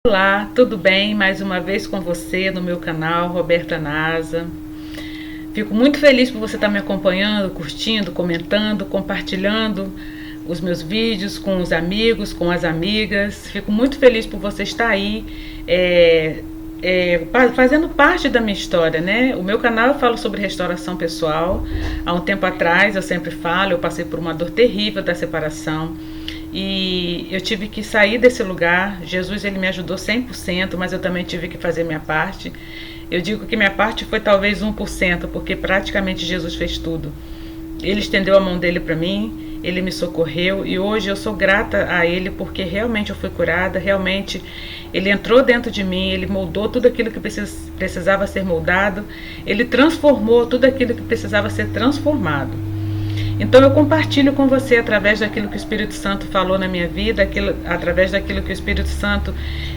Olá, tudo bem? Mais uma vez com você no meu canal, Roberta Nasa. Fico muito feliz por você estar me acompanhando, curtindo, comentando, compartilhando os meus vídeos com os amigos, com as amigas. Fico muito feliz por você estar aí fazendo parte da minha história, né? O meu canal eu falo sobre restauração pessoal. Há um tempo atrás eu sempre falo, eu passei por uma dor terrível da separação. E eu tive que sair desse lugar. Jesus ele me ajudou 100%, mas eu também tive que fazer minha parte. Eu digo que minha parte foi talvez 1%, porque praticamente Jesus fez tudo. Ele estendeu a mão dele para mim, ele me socorreu e hoje eu sou grata a ele porque realmente eu fui curada, realmente ele entrou dentro de mim, ele moldou tudo aquilo que precisava ser moldado, ele transformou tudo aquilo que precisava ser transformado. Então eu compartilho com você através daquilo que o Espírito Santo falou na minha vida, através daquilo que o Espírito Santo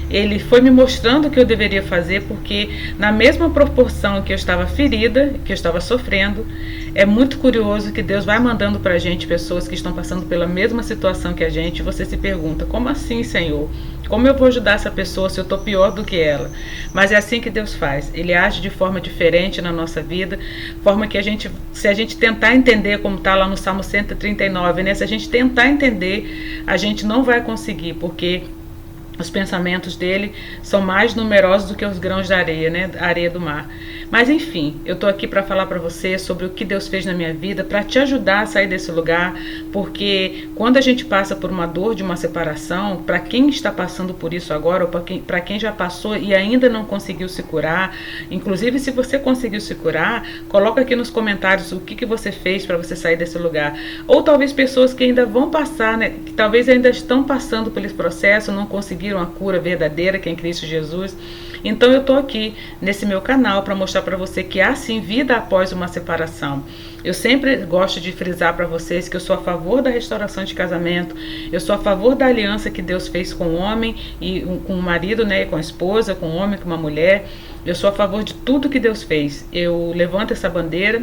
ele foi me mostrando que eu deveria fazer, porque na mesma proporção que eu estava ferida, que eu estava sofrendo, é muito curioso que Deus vai mandando para a gente pessoas que estão passando pela mesma situação que a gente, e você se pergunta, como assim, Senhor? Como eu vou ajudar essa pessoa se eu estou pior do que ela? Mas é assim que Deus faz. Ele age de forma diferente na nossa vida, forma que se a gente tentar entender, como está lá no Salmo 139, né? Se a gente tentar entender, a gente não vai conseguir, porque os pensamentos dele são mais numerosos do que os grãos da areia, né? A areia do mar. Mas enfim, eu tô aqui para falar para você sobre o que Deus fez na minha vida, para te ajudar a sair desse lugar, porque quando a gente passa por uma dor de uma separação, para quem está passando por isso agora, ou para quem já passou e ainda não conseguiu se curar, inclusive se você conseguiu se curar, coloca aqui nos comentários o que você fez para você sair desse lugar. Ou talvez pessoas que ainda vão passar, né? Que talvez ainda estão passando por esse processo, não conseguiram a cura verdadeira que é em Cristo Jesus. Então eu estou aqui nesse meu canal para mostrar para você que há sim vida após uma separação. Eu sempre gosto de frisar para vocês que eu sou a favor da restauração de casamento, eu sou a favor da aliança que Deus fez com o homem e com o marido, né, com a esposa, com o homem, com uma mulher. Eu sou a favor de tudo que Deus fez. Eu levanto essa bandeira.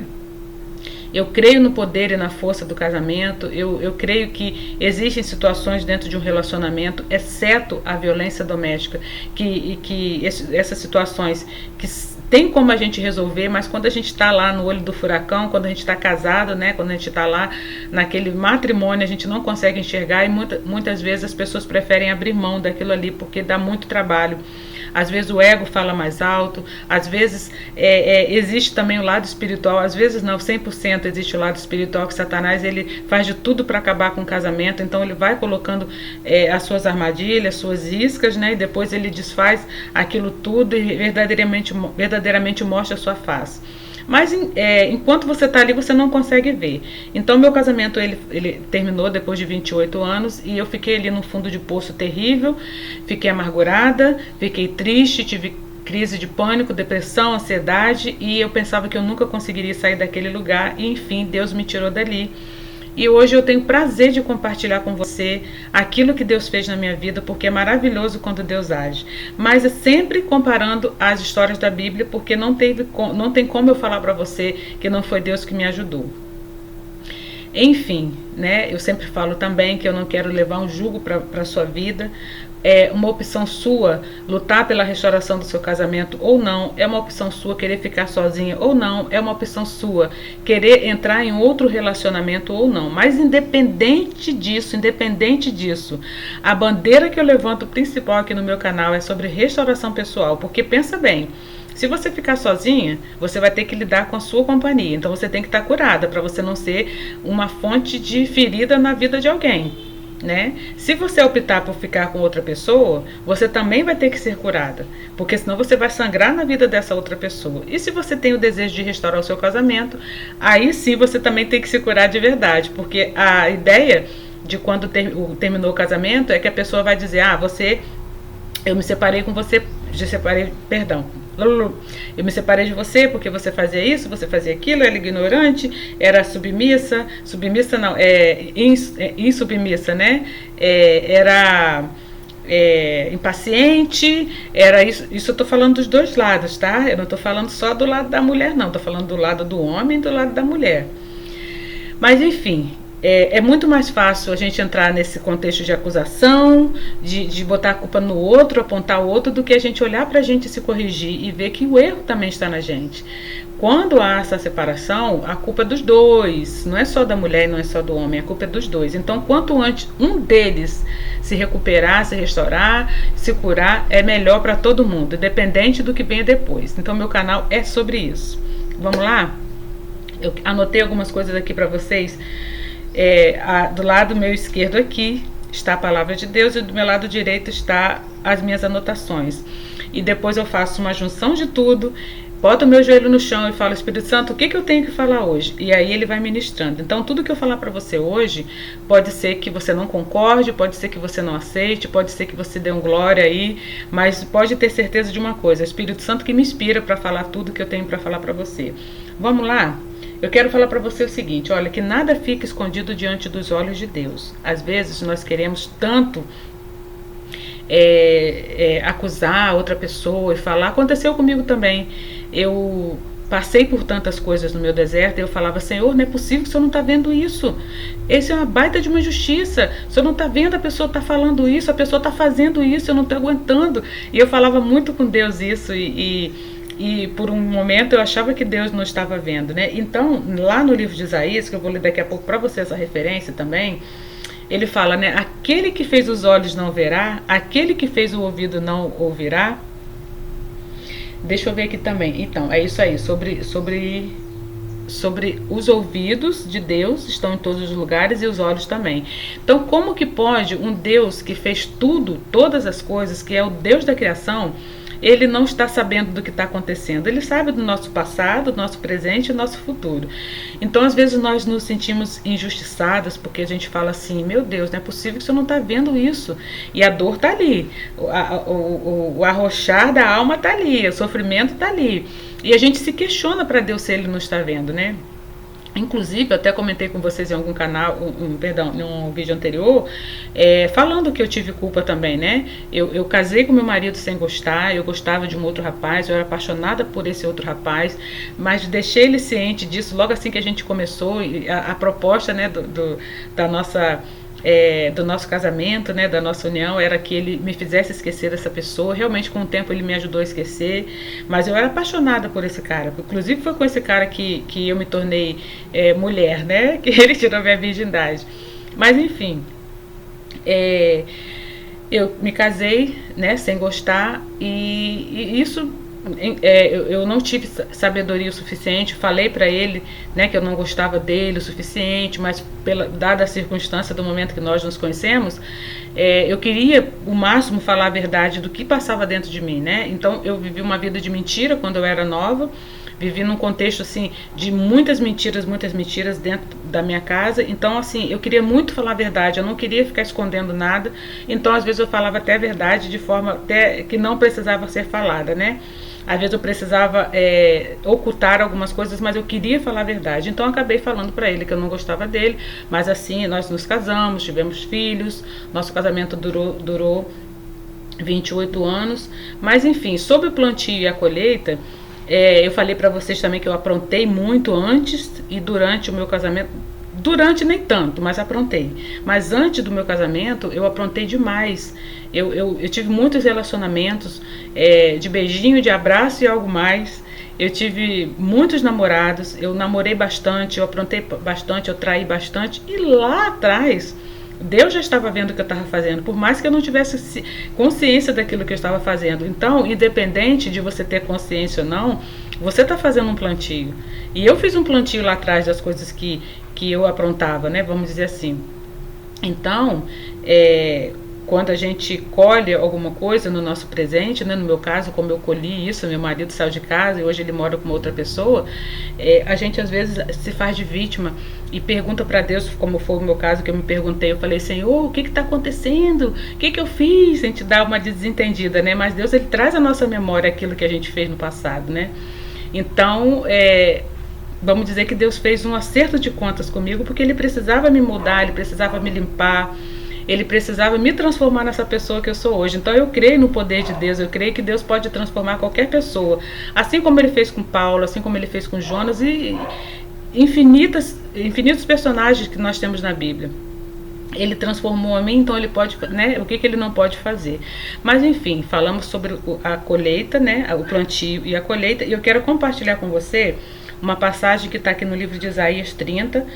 Eu creio no poder e na força do casamento, eu creio que existem situações dentro de um relacionamento, exceto a violência doméstica, essas situações que tem como a gente resolver, mas quando a gente está lá no olho do furacão, quando a gente está casado, né, quando a gente está lá naquele matrimônio, a gente não consegue enxergar e muitas vezes as pessoas preferem abrir mão daquilo ali porque dá muito trabalho. Às vezes o ego fala mais alto, às vezes existe também o lado espiritual, às vezes não, 100% existe o lado espiritual, que Satanás ele faz de tudo para acabar com o casamento, então ele vai colocando as suas armadilhas, suas iscas, né, e depois ele desfaz aquilo tudo e verdadeiramente mostra a sua face. Mas enquanto você está ali, você não consegue ver. Então, meu casamento ele terminou depois de 28 anos e eu fiquei ali no fundo de poço terrível, fiquei amargurada, fiquei triste, tive crise de pânico, depressão, ansiedade e eu pensava que eu nunca conseguiria sair daquele lugar e, enfim, Deus me tirou dali. E hoje eu tenho prazer de compartilhar com você aquilo que Deus fez na minha vida, porque é maravilhoso quando Deus age. Mas é sempre comparando as histórias da Bíblia, porque não tem como eu falar para você que não foi Deus que me ajudou. Enfim, né? Eu sempre falo também que eu não quero levar um jugo para a sua vida. É uma opção sua lutar pela restauração do seu casamento ou não, é uma opção sua querer ficar sozinha ou não, é uma opção sua querer entrar em outro relacionamento ou não, mas independente disso, a bandeira que eu levanto principal aqui no meu canal é sobre restauração pessoal, porque pensa bem, se você ficar sozinha, você vai ter que lidar com a sua companhia, então você tem que estar curada para você não ser uma fonte de ferida na vida de alguém. Né? Se você optar por ficar com outra pessoa, você também vai ter que ser curada, porque senão você vai sangrar na vida dessa outra pessoa. E se você tem o desejo de restaurar o seu casamento, aí sim você também tem que se curar de verdade, porque a ideia de quando terminou o casamento é que a pessoa vai dizer, eu me separei com você, eu me separei de você porque você fazia isso, você fazia aquilo, era ignorante, era submissa não, insubmissa, né? Era impaciente, era isso. Isso eu tô falando dos dois lados, tá? Eu não tô falando só do lado da mulher, não, tô falando do lado do homem e do lado da mulher. Mas enfim, É muito mais fácil a gente entrar nesse contexto de acusação, de botar a culpa no outro, apontar o outro, do que a gente olhar para a gente e se corrigir e ver que o erro também está na gente. Quando há essa separação, a culpa é dos dois, não é só da mulher e não é só do homem, a culpa é dos dois. Então, quanto antes um deles se recuperar, se restaurar, se curar, é melhor para todo mundo, independente do que venha depois. Então, meu canal é sobre isso. Vamos lá? Eu anotei algumas coisas aqui para vocês. Do lado meu esquerdo aqui está a palavra de Deus e do meu lado direito está as minhas anotações. E depois eu faço uma junção de tudo, boto o meu joelho no chão e falo: Espírito Santo, o que eu tenho que falar hoje? E aí ele vai ministrando. Então tudo que eu falar para você hoje, pode ser que você não concorde, pode ser que você não aceite, pode ser que você dê um glória aí, mas pode ter certeza de uma coisa: é o Espírito Santo que me inspira para falar tudo que eu tenho para falar para você. Vamos lá? Eu quero falar para você o seguinte: olha, que nada fica escondido diante dos olhos de Deus. Às vezes nós queremos tanto acusar outra pessoa e falar. Aconteceu comigo também. Eu passei por tantas coisas no meu deserto e eu falava: Senhor, não é possível que o Senhor não está vendo isso. Esse é uma baita de uma injustiça. O Senhor não está vendo, a pessoa está falando isso, a pessoa está fazendo isso, eu não estou aguentando. E eu falava muito com Deus isso e por um momento eu achava que Deus não estava vendo, né? Então, lá no livro de Isaías, que eu vou ler daqui a pouco para você essa referência também, ele fala, né? Aquele que fez os olhos não verá, aquele que fez o ouvido não ouvirá. Deixa eu ver aqui também. Então, é isso aí, sobre os ouvidos de Deus estão em todos os lugares e os olhos também. Então, como que pode um Deus que fez tudo, todas as coisas, que é o Deus da criação, ele não está sabendo do que está acontecendo? Ele sabe do nosso passado, do nosso presente e do nosso futuro. Então, às vezes, nós nos sentimos injustiçadas porque a gente fala assim: meu Deus, não é possível que você não está vendo isso. E a dor está ali, o arrochar da alma está ali, o sofrimento está ali. E a gente se questiona para Deus se ele não está vendo, né? Inclusive, eu até comentei com vocês em algum canal, em um vídeo anterior, falando que eu tive culpa também, né? Eu casei com meu marido sem gostar, eu gostava de um outro rapaz, eu era apaixonada por esse outro rapaz, mas deixei ele ciente disso logo assim que a gente começou, a proposta, né, do nosso casamento, né, da nossa união, era que ele me fizesse esquecer dessa pessoa. Realmente, com o tempo, ele me ajudou a esquecer, mas eu era apaixonada por esse cara. Inclusive, foi com esse cara que eu me tornei mulher, né, que ele tirou minha virgindade. Mas, enfim, eu me casei, né, sem gostar, e isso... eu não tive sabedoria o suficiente. Falei para ele, né, que eu não gostava dele o suficiente, mas dada a circunstância do momento que nós nos conhecemos, eu queria o máximo falar a verdade do que passava dentro de mim, né? Então eu vivi uma vida de mentira quando eu era nova, vivi num contexto assim de muitas mentiras dentro da minha casa. Então, assim, eu queria muito falar a verdade, eu não queria ficar escondendo nada. Então, às vezes eu falava até a verdade de forma até que não precisava ser falada, né? Às vezes eu precisava ocultar algumas coisas, mas eu queria falar a verdade. Então eu acabei falando para ele que eu não gostava dele, mas assim, nós nos casamos, tivemos filhos, nosso casamento durou 28 anos. Mas enfim, sobre o plantio e a colheita, eu falei para vocês também que eu aprontei muito antes e durante o meu casamento. Durante nem tanto, mas aprontei. Mas antes do meu casamento, eu aprontei demais. Eu tive muitos relacionamentos de beijinho, de abraço e algo mais. Eu tive muitos namorados, eu namorei bastante, eu aprontei bastante, eu traí bastante. E lá atrás, Deus já estava vendo o que eu estava fazendo, por mais que eu não tivesse consciência daquilo que eu estava fazendo. Então, independente de você ter consciência ou não, você está fazendo um plantio. E eu fiz um plantio lá atrás das coisas que eu aprontava, né? Vamos dizer assim. Então, quando a gente colhe alguma coisa no nosso presente, né? No meu caso, como eu colhi isso, meu marido saiu de casa e hoje ele mora com outra pessoa, a gente às vezes se faz de vítima e pergunta para Deus, como foi o meu caso, que eu me perguntei, eu falei: Senhor, o que está acontecendo? O que eu fiz? A gente dá uma desentendida, né? Mas Deus, ele traz à nossa memória aquilo que a gente fez no passado, né? Então, vamos dizer que Deus fez um acerto de contas comigo, porque ele precisava me mudar, ele precisava me limpar, ele precisava me transformar nessa pessoa que eu sou hoje. Então eu creio no poder de Deus, eu creio que Deus pode transformar qualquer pessoa, assim como ele fez com Paulo, assim como ele fez com Jonas e infinitas infinitos personagens que nós temos na Bíblia. Ele transformou a mim, então ele pode, né? O que ele não pode fazer? Mas enfim, falamos sobre a colheita, né? O plantio e a colheita. E eu quero compartilhar com você uma passagem que está aqui no livro de Isaías 30,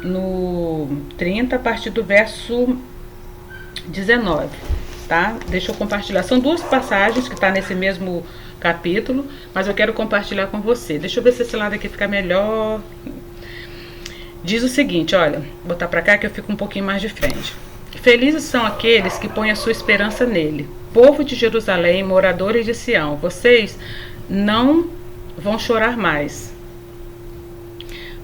no 30, a partir do verso 19, tá? Deixa eu compartilhar. São duas passagens que está nesse mesmo capítulo, mas eu quero compartilhar com você. Deixa eu ver se esse lado aqui fica melhor. Diz o seguinte, olha, vou botar para cá que eu fico um pouquinho mais de frente. Felizes são aqueles que põem a sua esperança nele. Povo de Jerusalém, moradores de Sião, vocês não vão chorar mais.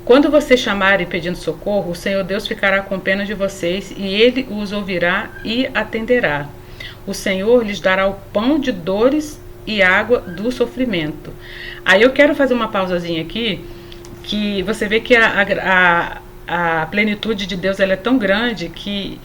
Quando vocês chamarem pedindo socorro, o Senhor Deus ficará com pena de vocês e ele os ouvirá e atenderá. O Senhor lhes dará o pão de dores e água do sofrimento. Aí eu quero fazer uma pausazinha aqui, que você vê que a plenitude de Deus ela é tão grande que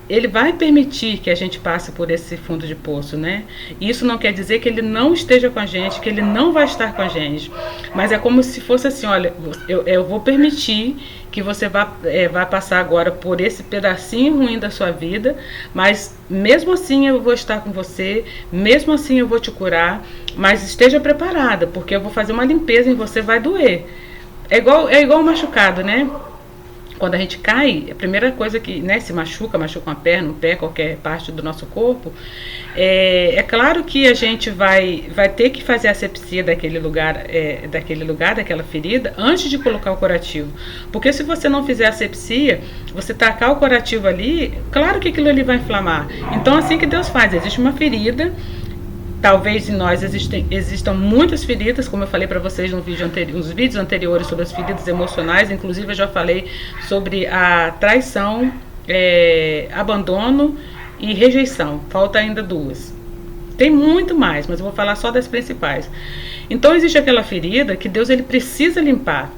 ele vai permitir que a gente passe por esse fundo de poço, né? Isso não quer dizer que ele não esteja com a gente, que ele não vai estar com a gente. Mas é como se fosse assim, olha, eu vou permitir que você vá passar agora por esse pedacinho ruim da sua vida, mas mesmo assim eu vou estar com você, mesmo assim eu vou te curar, mas esteja preparada, porque eu vou fazer uma limpeza em você, vai doer. É igual um machucado, né? Quando a gente cai, a primeira coisa que, né, se machuca uma perna, um pé, qualquer parte do nosso corpo, é claro que a gente vai ter que fazer a asepsia daquele lugar, daquela ferida, antes de colocar o curativo. Porque se você não fizer a asepsia, você tacar o curativo ali, claro que aquilo ali vai inflamar. Então, assim que Deus faz, existe uma ferida. Talvez em nós existam muitas feridas, como eu falei para vocês nos vídeos anteriores sobre as feridas emocionais. Inclusive eu já falei sobre a traição, abandono e rejeição. Falta ainda duas. Tem muito mais, mas eu vou falar só das principais. Então existe aquela ferida que Deus ele precisa limpar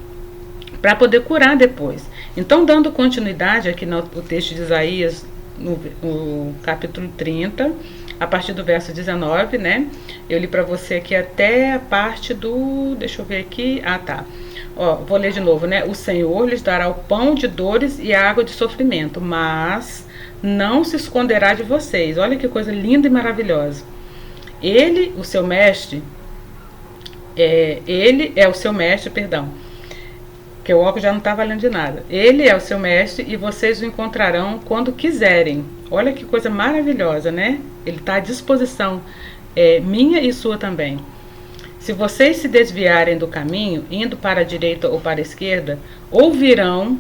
para poder curar depois. Então, dando continuidade aqui no texto de Isaías, no capítulo 30, a partir do verso 19, né? Eu li para você aqui até a parte do... Deixa eu ver aqui. Ah, tá. Ó, vou ler de novo, né? O Senhor lhes dará o pão de dores e a água de sofrimento, mas não se esconderá de vocês. Olha que coisa linda e maravilhosa. Ele é o seu mestre, perdão. Que o óculos já não está valendo de nada. Ele é o seu mestre e vocês o encontrarão quando quiserem. Olha que coisa maravilhosa, né? Ele está à disposição, minha e sua também. Se vocês se desviarem do caminho, indo para a direita ou para a esquerda, ouvirão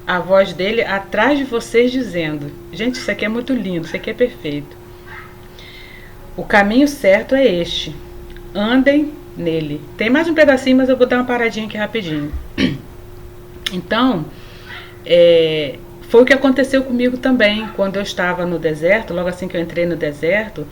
a voz dele atrás de vocês dizendo... Gente, isso aqui é muito lindo, isso aqui é perfeito. O caminho certo é este. Andem nele. Tem mais um pedacinho, mas eu vou dar uma paradinha aqui rapidinho. Então, foi o que aconteceu comigo também, quando eu estava no deserto. Logo assim que eu entrei no deserto,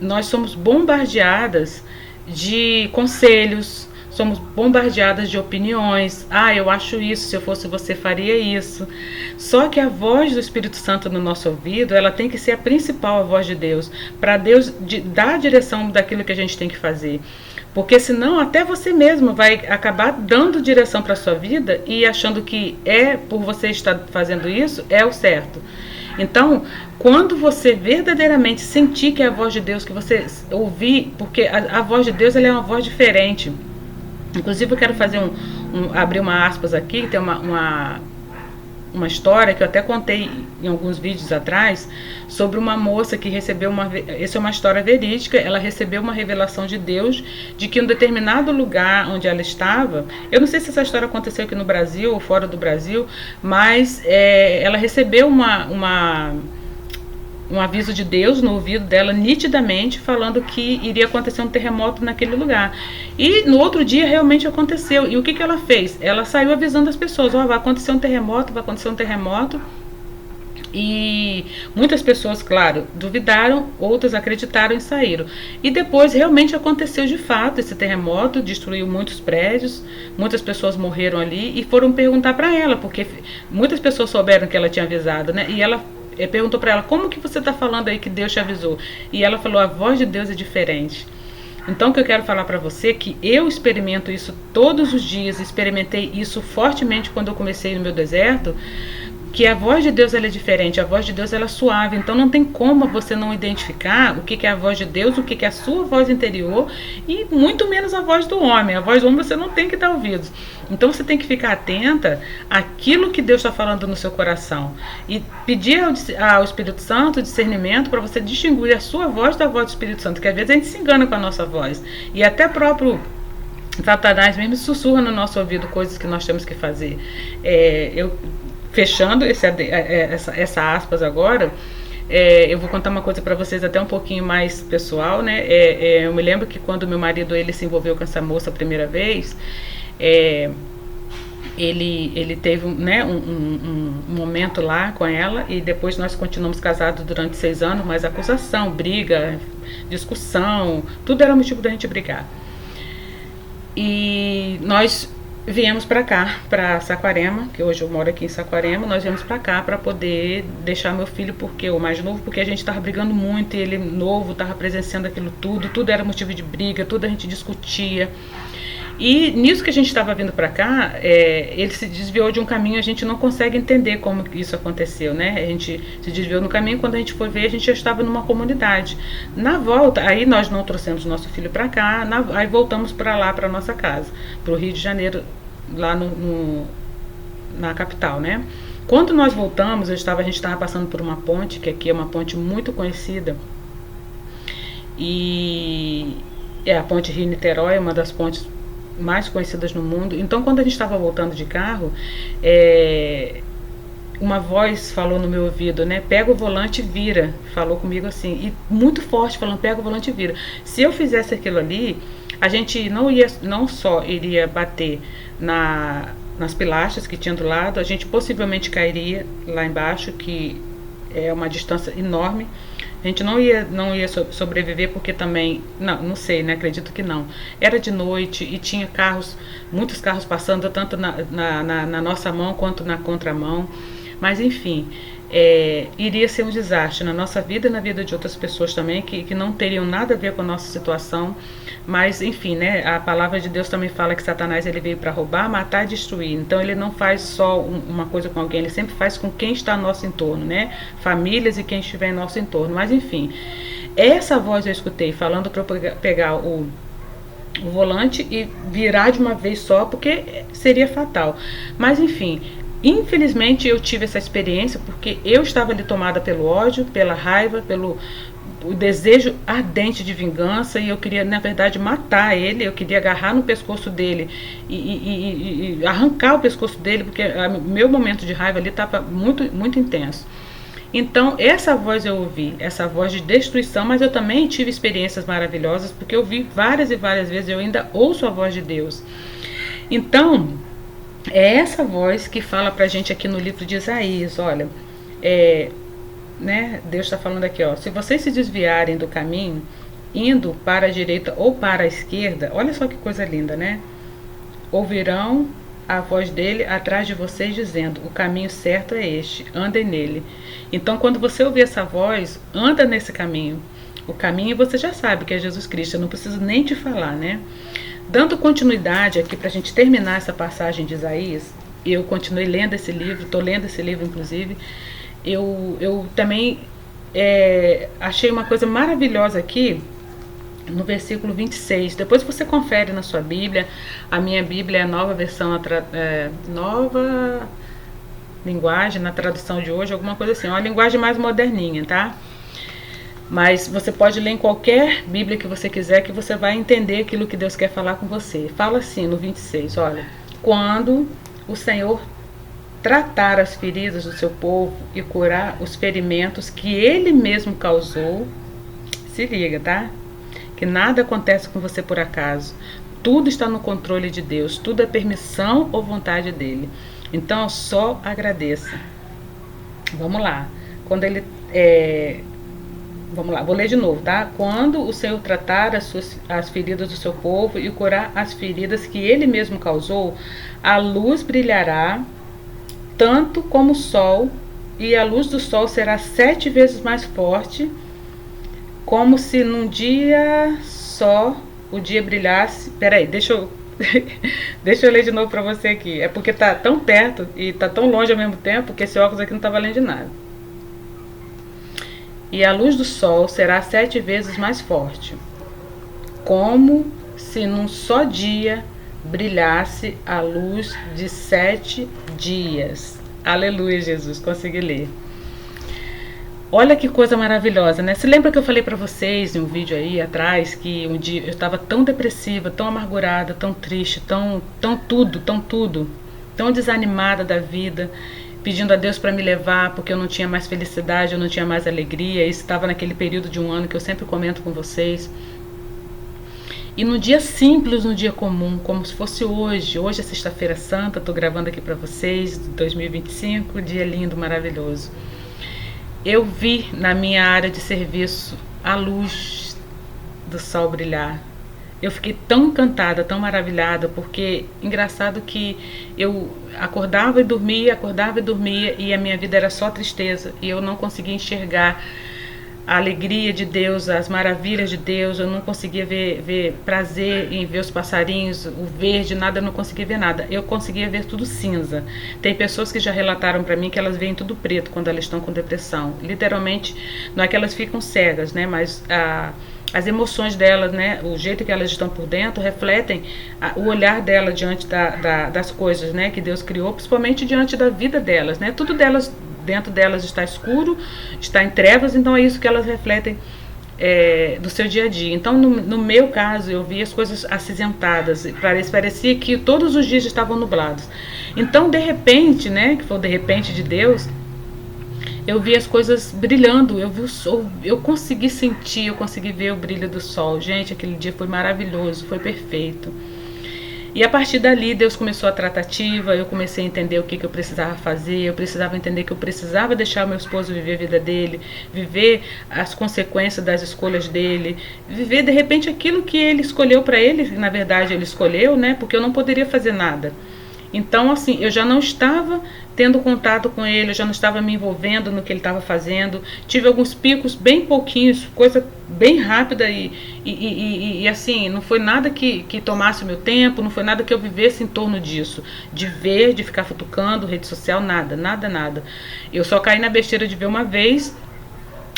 nós somos bombardeadas de conselhos, somos bombardeadas de opiniões. Ah, eu acho isso, se eu fosse você faria isso. Só que a voz do Espírito Santo no nosso ouvido, ela tem que ser a principal, a voz de Deus, para Deus dar a direção daquilo que a gente tem que fazer. Porque senão até você mesmo vai acabar dando direção para a sua vida e achando que por você estar fazendo isso, é o certo. Então, quando você verdadeiramente sentir que é a voz de Deus, que você ouvir, porque a voz de Deus ela é uma voz diferente. Inclusive eu quero fazer abrir uma aspas aqui, tem uma história que eu até contei em alguns vídeos atrás, sobre uma moça que recebeu essa é uma história verídica, ela recebeu uma revelação de Deus, de que em um determinado lugar onde ela estava, eu não sei se essa história aconteceu aqui no Brasil ou fora do Brasil, mas ela recebeu um aviso de Deus no ouvido dela, nitidamente, falando que iria acontecer um terremoto naquele lugar. E no outro dia realmente aconteceu. E o que ela fez? Ela saiu avisando as pessoas, vai acontecer um terremoto, vai acontecer um terremoto. E muitas pessoas, claro, duvidaram, outras acreditaram e saíram. E depois realmente aconteceu de fato esse terremoto, destruiu muitos prédios, muitas pessoas morreram ali e foram perguntar para ela, porque muitas pessoas souberam que ela tinha avisado, né? E ela perguntou para ela, como que você está falando aí que Deus te avisou? E ela falou, a voz de Deus é diferente. Então o que eu quero falar para você é que eu experimento isso todos os dias, experimentei isso fortemente quando eu comecei no meu deserto, que a voz de Deus ela é diferente, a voz de Deus ela é suave, então não tem como você não identificar o que é a voz de Deus, o que é a sua voz interior e muito menos a voz do homem. A voz do homem você não tem que dar ouvidos. Então você tem que ficar atenta àquilo que Deus está falando no seu coração e pedir ao Espírito Santo discernimento para você distinguir a sua voz da voz do Espírito Santo, que às vezes a gente se engana com a nossa voz e até próprio Satanás mesmo sussurra no nosso ouvido coisas que nós temos que fazer. Fechando essa aspas agora, eu vou contar uma coisa para vocês até um pouquinho mais pessoal, né? Eu me lembro que quando meu marido ele se envolveu com essa moça a primeira vez, ele teve, né, um momento lá com ela e depois nós continuamos casados durante 6 anos, mas acusação, briga, discussão, tudo era motivo da gente brigar. E nós viemos para cá, para Saquarema, que hoje eu moro aqui em Saquarema. Nós viemos para cá para poder deixar meu filho, porque o mais novo, porque a gente estava brigando muito e ele novo estava presenciando aquilo tudo era motivo de briga, tudo a gente discutia. E nisso que a gente estava vindo para cá, ele se desviou de um caminho, a gente não consegue entender como isso aconteceu, né? A gente se desviou no caminho, quando a gente foi ver, a gente já estava numa comunidade. Na volta, aí nós não trouxemos nosso filho para cá, aí voltamos para lá, para nossa casa, para o Rio de Janeiro, lá na capital, né? Quando nós voltamos, a gente estava passando por uma ponte, que aqui é uma ponte muito conhecida, e é a ponte Rio-Niterói, uma das pontes mais conhecidas no mundo. Então quando a gente estava voltando de carro, uma voz falou no meu ouvido, né? Pega o volante e vira. Falou comigo assim, e muito forte, falando, pega o volante e vira. Se eu fizesse aquilo ali, a gente não só iria bater nas pilastras que tinha do lado, a gente possivelmente cairia lá embaixo, que é uma distância enorme. A gente não ia sobreviver, porque também, não sei, né? Acredito que não. Era de noite e tinha muitos carros passando, tanto na nossa mão quanto na contramão. Mas enfim, iria ser um desastre na nossa vida e na vida de outras pessoas também, que não teriam nada a ver com a nossa situação. Mas enfim, né? A palavra de Deus também fala que Satanás ele veio para roubar, matar e destruir. Então ele não faz só uma coisa com alguém, ele sempre faz com quem está ao nosso entorno, né? Famílias e quem estiver em nosso entorno. Mas enfim, essa voz eu escutei falando para eu pegar o volante e virar de uma vez só, porque seria fatal. Mas enfim, infelizmente eu tive essa experiência porque eu estava ali tomada pelo ódio, pela raiva, pelo o desejo ardente de vingança, e eu queria, na verdade, matar ele. Eu queria agarrar no pescoço dele e arrancar o pescoço dele, porque meu momento de raiva ali estava muito, muito intenso. Então essa voz eu ouvi, essa voz de destruição, mas eu também tive experiências maravilhosas, porque eu vi várias e várias vezes, eu ainda ouço a voz de Deus. Então é essa voz que fala pra gente aqui no livro de Isaías, olha, né, Deus está falando aqui, ó, se vocês se desviarem do caminho, indo para a direita ou para a esquerda, olha só que coisa linda, né? Ouvirão a voz dele atrás de vocês dizendo, o caminho certo é este, andem nele. Então quando você ouvir essa voz, anda nesse caminho. O caminho você já sabe que é Jesus Cristo, eu não preciso nem te falar, né? Dando continuidade aqui para a gente terminar essa passagem de Isaías, eu continuei lendo esse livro, estou lendo esse livro inclusive. Eu também achei uma coisa maravilhosa aqui no versículo 26. Depois você confere na sua Bíblia. A minha Bíblia é a nova versão, nova linguagem, na tradução de hoje, alguma coisa assim, uma linguagem mais moderninha, tá? Mas você pode ler em qualquer Bíblia que você quiser, que você vai entender aquilo que Deus quer falar com você. Fala assim no 26, olha, quando o Senhor tratar as feridas do seu povo e curar os ferimentos que ele mesmo causou, se liga, tá? Que nada acontece com você por acaso. Tudo está no controle de Deus, tudo é permissão ou vontade dele. Então só agradeça. Vamos lá. Vamos lá, vou ler de novo, tá? Quando o Senhor tratar as feridas do seu povo e curar as feridas que ele mesmo causou, a luz brilhará tanto como o sol, e a luz do sol será 7 vezes mais forte, como se num dia só o dia brilhasse... Peraí, deixa eu deixa eu ler de novo para você aqui. É porque tá tão perto e tá tão longe ao mesmo tempo que esse óculos aqui não tá valendo de nada. E a luz do sol será 7 vezes mais forte, como se num só dia brilhasse a luz de 7 dias. Aleluia, Jesus, consegui ler. Olha que coisa maravilhosa, né? Se lembra que eu falei pra vocês em um vídeo aí atrás que um dia eu estava tão depressiva, tão amargurada, tão triste, tão tudo, tão desanimada da vida, pedindo a Deus para me levar porque eu não tinha mais felicidade, eu não tinha mais alegria. Isso estava naquele período de um ano que eu sempre comento com vocês. E no dia simples, no dia comum, como se fosse hoje é sexta-feira santa, estou gravando aqui para vocês, 2025, dia lindo, maravilhoso. Eu vi na minha área de serviço a luz do sol brilhar. Eu fiquei tão encantada, tão maravilhada, porque engraçado que eu acordava e dormia, e a minha vida era só tristeza, e eu não conseguia enxergar a alegria de Deus, as maravilhas de Deus. Eu não conseguia ver prazer em ver os passarinhos, o verde, nada, eu não conseguia ver nada. Eu conseguia ver tudo cinza. Tem pessoas que já relataram para mim que elas veem tudo preto quando elas estão com depressão. Literalmente, não é que elas ficam cegas, né? Mas as emoções delas, né? O jeito que elas estão por dentro refletem o olhar dela diante das coisas, né? Que Deus criou, principalmente diante da vida delas, né? Tudo delas, dentro delas está escuro, está em trevas, então é isso que elas refletem do seu dia a dia. Então no meu caso eu vi as coisas acinzentadas, parecia que todos os dias estavam nublados. Então de repente, né, que foi o de repente de Deus, eu vi as coisas brilhando, eu vi o sol, eu consegui sentir, eu consegui ver o brilho do sol. Gente, aquele dia foi maravilhoso, foi perfeito. E a partir dali Deus começou a tratativa, eu comecei a entender o que eu precisava fazer, eu precisava entender que eu precisava deixar o meu esposo viver a vida dele, viver as consequências das escolhas dele, viver de repente aquilo que ele escolheu para ele, na verdade ele escolheu, né? Porque eu não poderia fazer nada. Então, assim, eu já não estava tendo contato com ele, eu já não estava me envolvendo no que ele estava fazendo. Tive alguns picos bem pouquinhos, coisa bem rápida e assim, não foi nada que tomasse o meu tempo, não foi nada que eu vivesse em torno disso. De ver, de ficar futucando, rede social, nada. Eu só caí na besteira de ver uma vez,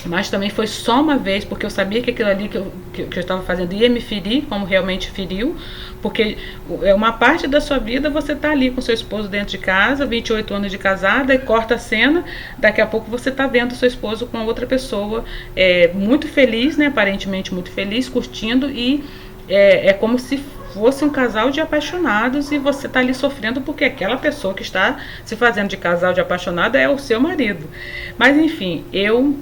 mas também foi só uma vez, porque eu sabia que aquilo ali que eu estava fazendo ia me ferir, como realmente feriu, porque é uma parte da sua vida você está ali com seu esposo dentro de casa, 28 anos de casada, e corta a cena, daqui a pouco você está vendo seu esposo com outra pessoa, muito feliz, né, aparentemente muito feliz, curtindo, e é como se fosse um casal de apaixonados e você está ali sofrendo porque aquela pessoa que está se fazendo de casal de apaixonado é o seu marido. Mas enfim, eu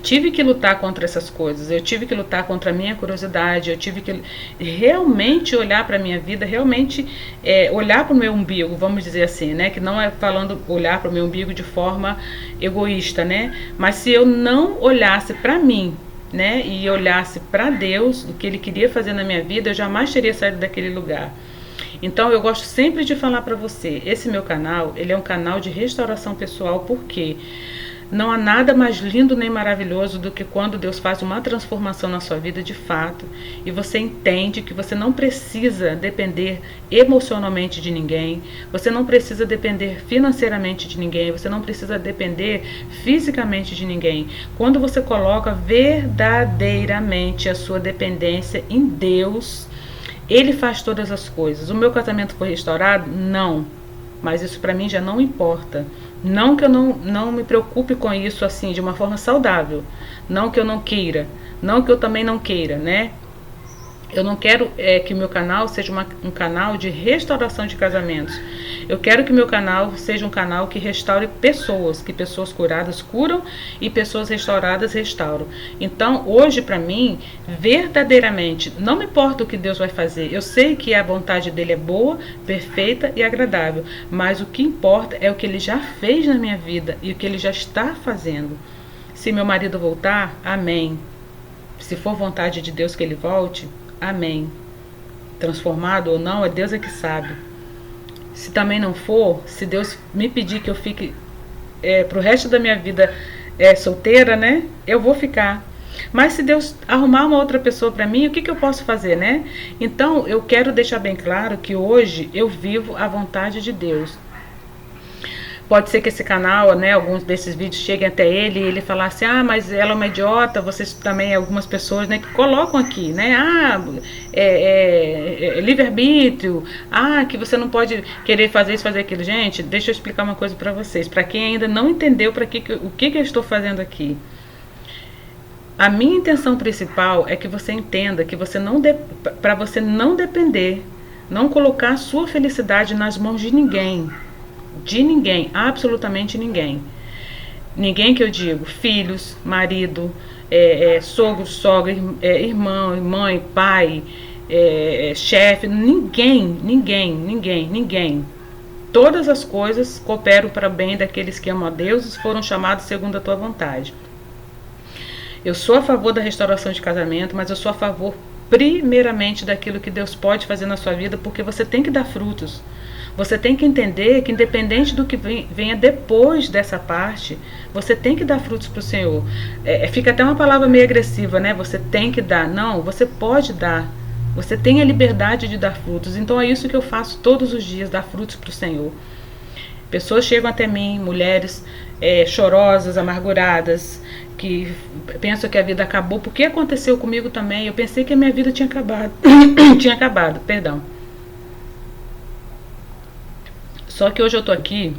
tive que lutar contra essas coisas, eu tive que lutar contra a minha curiosidade, eu tive que realmente olhar para a minha vida, realmente olhar para o meu umbigo, vamos dizer assim, né? Que não é falando olhar para o meu umbigo de forma egoísta, né? Mas se eu não olhasse para mim, né? E olhasse para Deus, o que Ele queria fazer na minha vida, eu jamais teria saído daquele lugar. Então eu gosto sempre de falar para você, esse meu canal, ele é um canal de restauração pessoal, porque não há nada mais lindo nem maravilhoso do que quando Deus faz uma transformação na sua vida de fato e você entende que você não precisa depender emocionalmente de ninguém, você não precisa depender financeiramente de ninguém, você não precisa depender fisicamente de ninguém. Quando você coloca verdadeiramente a sua dependência em Deus, Ele faz todas as coisas. O meu casamento foi restaurado? Não, mas isso para mim já não importa. Não que eu não me preocupe com isso assim de uma forma saudável, não que eu não queira, não que eu também não queira, né? Eu não quero que meu canal seja um canal de restauração de casamentos. Eu quero que meu canal seja um canal que restaure pessoas, que pessoas curadas curam e pessoas restauradas restauram. Então, hoje para mim, verdadeiramente, não me importa o que Deus vai fazer. Eu sei que a vontade dele é boa, perfeita e agradável, mas o que importa é o que ele já fez na minha vida e o que ele já está fazendo. Se meu marido voltar, amém. Se for vontade de Deus que ele volte, amém. Transformado ou não, é Deus que sabe. Se também não for, se Deus me pedir que eu fique pro resto da minha vida solteira, né? Eu vou ficar. Mas se Deus arrumar uma outra pessoa para mim, o que eu posso fazer, né? Então, eu quero deixar bem claro que hoje eu vivo a vontade de Deus. Pode ser que esse canal, né, alguns desses vídeos cheguem até ele e ele falar assim, ah, mas ela é uma idiota, vocês também, algumas pessoas, né, que colocam aqui, né, livre-arbítrio, que você não pode querer fazer isso, fazer aquilo. Gente, deixa eu explicar uma coisa para vocês, para quem ainda não entendeu o que eu estou fazendo aqui. A minha intenção principal é que você entenda que para você não depender, não colocar a sua felicidade nas mãos de ninguém, absolutamente ninguém. Ninguém que eu digo, filhos, marido, sogro, sogra, irmão, mãe, pai, chefe, ninguém. Todas as coisas cooperam para o bem daqueles que amam a Deus e foram chamados segundo a tua vontade. Eu sou a favor da restauração de casamento, mas eu sou a favor primeiramente daquilo que Deus pode fazer na sua vida, porque você tem que dar frutos. Você tem que entender que independente do que venha depois dessa parte, você tem que dar frutos para o Senhor. Fica até uma palavra meio agressiva, né? Você tem que dar. Não, você pode dar. Você tem a liberdade de dar frutos. Então é isso que eu faço todos os dias, dar frutos para o Senhor. Pessoas chegam até mim, mulheres chorosas, amarguradas, que pensam que a vida acabou. Porque aconteceu comigo também. Eu pensei que a minha vida tinha acabado. Tinha acabado, perdão. Só que hoje eu tô aqui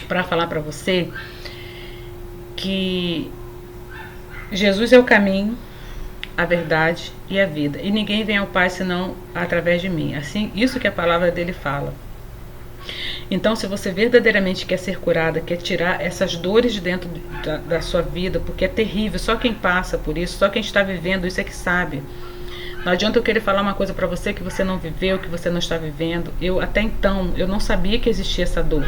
para falar para você que Jesus é o caminho, a verdade e a vida. E ninguém vem ao Pai senão através de mim. Assim, isso que a palavra dele fala. Então, se você verdadeiramente quer ser curada, quer tirar essas dores de dentro da sua vida, porque é terrível, só quem passa por isso, só quem está vivendo isso é que sabe. Não adianta eu querer falar uma coisa pra você que você não viveu, que você não está vivendo. Até então, eu não sabia que existia essa dor.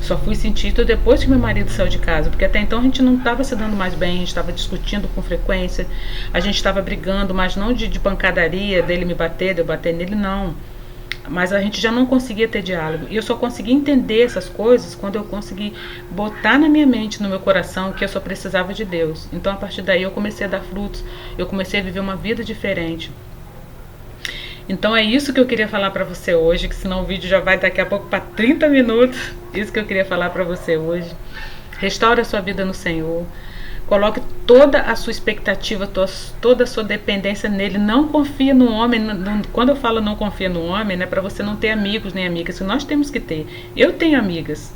Só fui sentir isso depois que meu marido saiu de casa, porque até então a gente não estava se dando mais bem, a gente estava discutindo com frequência, a gente estava brigando, mas não de pancadaria, dele me bater, de eu bater nele, não. Mas a gente já não conseguia ter diálogo. E eu só consegui entender essas coisas quando eu consegui botar na minha mente, no meu coração, que eu só precisava de Deus. Então, a partir daí, eu comecei a dar frutos. Eu comecei a viver uma vida diferente. Então, é isso que eu queria falar pra você hoje, que senão o vídeo já vai daqui a pouco para 30 minutos. Isso que eu queria falar pra você hoje. Restaure a sua vida no Senhor. Coloque toda a sua expectativa, toda a sua dependência nele. Não confia no homem. Quando eu falo não confia no homem, não é para você não ter amigos nem amigas. Nós temos que ter. Eu tenho amigas.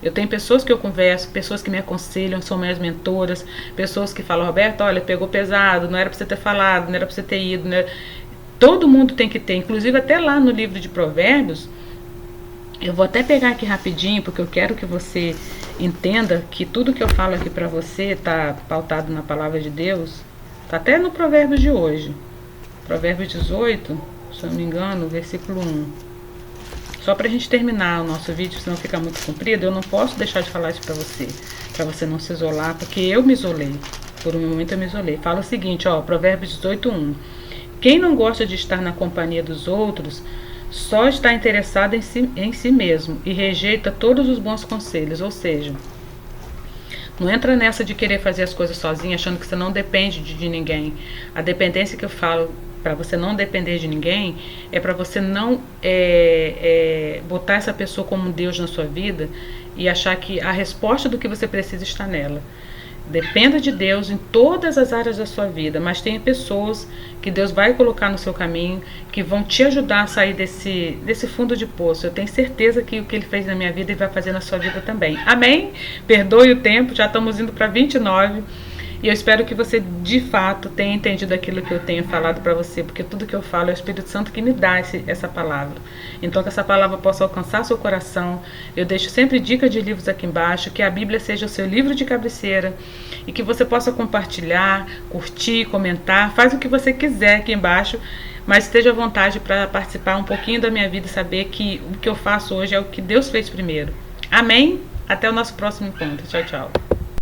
Eu tenho pessoas que eu converso, pessoas que me aconselham, são minhas mentoras, pessoas que falam, Roberto, olha, pegou pesado, não era para você ter falado, não era para você ter ido. Né? Todo mundo tem que ter. Inclusive até lá no livro de Provérbios, eu vou até pegar aqui rapidinho, porque eu quero que você entenda que tudo que eu falo aqui pra você está pautado na palavra de Deus. Tá até no Provérbios de hoje. Provérbios 18, se eu não me engano, versículo 1. Só pra gente terminar o nosso vídeo, senão fica muito comprido, eu não posso deixar de falar isso pra você não se isolar, porque eu me isolei. Por um momento eu me isolei. Fala o seguinte, Provérbios 18, 1. Quem não gosta de estar na companhia dos outros só está interessado em si mesmo e rejeita todos os bons conselhos. Ou seja, não entra nessa de querer fazer as coisas sozinho, achando que você não depende de ninguém. A dependência que eu falo para você não depender de ninguém é para você não botar essa pessoa como Deus na sua vida e achar que a resposta do que você precisa está nela. Dependa de Deus em todas as áreas da sua vida, mas tem pessoas que Deus vai colocar no seu caminho, que vão te ajudar a sair desse fundo de poço. Eu tenho certeza que o que Ele fez na minha vida, Ele vai fazer na sua vida também. Amém? Perdoe o tempo, já estamos indo para 29. E eu espero que você, de fato, tenha entendido aquilo que eu tenho falado para você, porque tudo que eu falo é o Espírito Santo que me dá essa palavra. Então, que essa palavra possa alcançar seu coração. Eu deixo sempre dicas de livros aqui embaixo, que a Bíblia seja o seu livro de cabeceira e que você possa compartilhar, curtir, comentar, faz o que você quiser aqui embaixo, mas esteja à vontade para participar um pouquinho da minha vida e saber que o que eu faço hoje é o que Deus fez primeiro. Amém? Até o nosso próximo encontro. Tchau, tchau.